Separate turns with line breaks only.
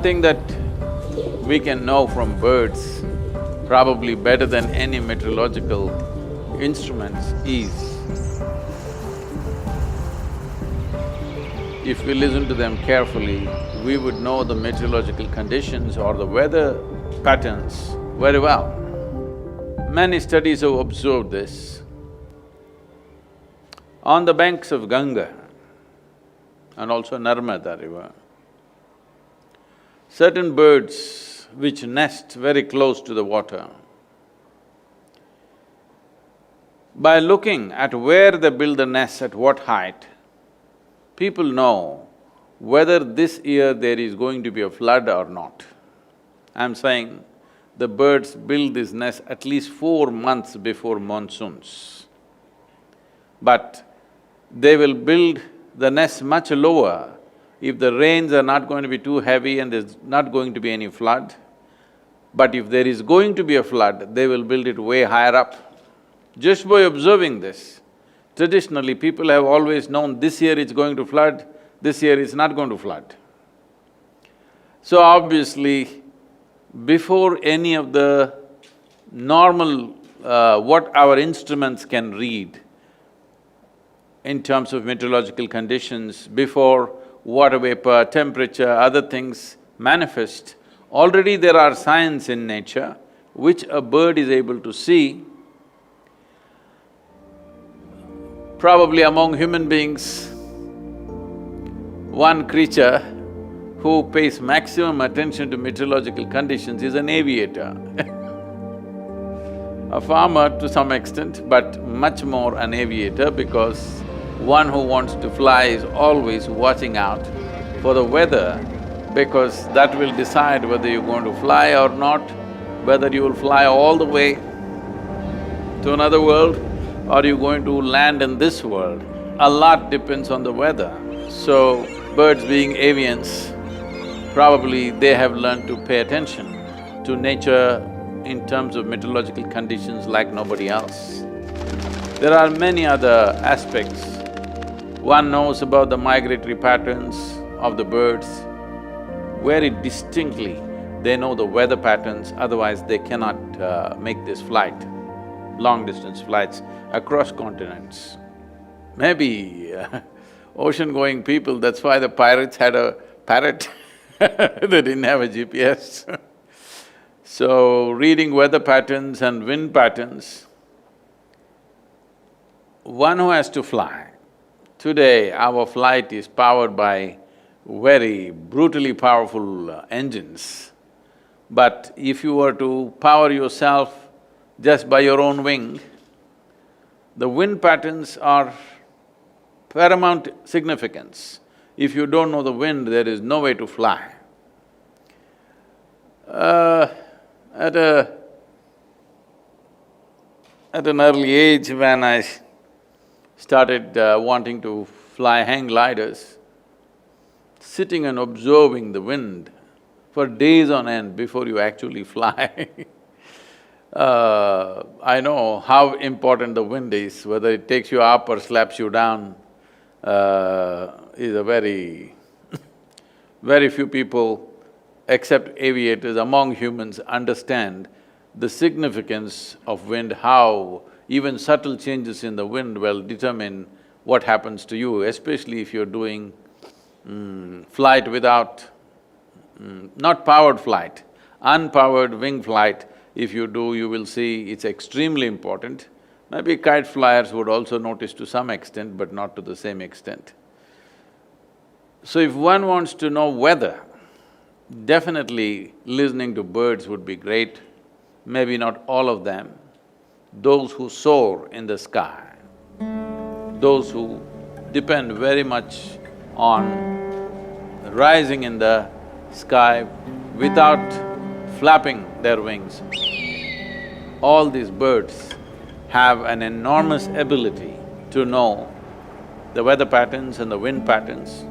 thing that we can know from birds, probably better than any meteorological instruments, is if we listen to them carefully, we would know the meteorological conditions or the weather patterns very well. Many studies have observed this. On the banks of Ganga and also Narmada river, certain birds which nest very close to the water, by looking at where they build the nest, at what height, people know whether this year there is going to be a flood or not. I'm saying the birds build this nest at least 4 months before monsoons. But they will build the nest much lower if the rains are not going to be too heavy and there's not going to be any flood. But if there is going to be a flood, they will build it way higher up. Just by observing this, traditionally people have always known this year it's going to flood, this year it's not going to flood. So obviously, before any of the normal what our instruments can read in terms of meteorological conditions, before water vapor, temperature, other things manifest, already there are signs in nature which a bird is able to see. Probably among human beings, one creature who pays maximum attention to meteorological conditions is an aviator. A farmer to some extent, but much more an aviator, because one who wants to fly is always watching out for the weather, because that will decide whether you're going to fly or not, whether you will fly all the way to another world or you're going to land in this world. A lot depends on the weather. So, birds being avians, probably they have learned to pay attention to nature in terms of meteorological conditions like nobody else. There are many other aspects. One knows about the migratory patterns of the birds. Very distinctly, they know the weather patterns, otherwise they cannot make this flight, long-distance flights across continents. Maybe ocean-going people, that's why the pirates had a parrot they didn't have a GPS. So, reading weather patterns and wind patterns, one who has to fly. Today, our flight is powered by very brutally powerful engines. But if you were to power yourself just by your own wing, the wind patterns are paramount significance. If you don't know the wind, there is no way to fly. At an early age, when I started wanting to fly hang gliders, sitting and observing the wind for days on end before you actually fly I know how important the wind is, whether it takes you up or slaps you down, is a very few people, except aviators, among humans understand the significance of wind, how even subtle changes in the wind will determine what happens to you, especially if you're doing flight without… not powered flight, unpowered wing flight. If you do, you will see it's extremely important. Maybe kite flyers would also notice to some extent, but not to the same extent. So if one wants to know weather, definitely listening to birds would be great. Maybe not all of them. Those who soar in the sky, those who depend very much on rising in the sky without flapping their wings. All these birds have an enormous ability to know the weather patterns and the wind patterns.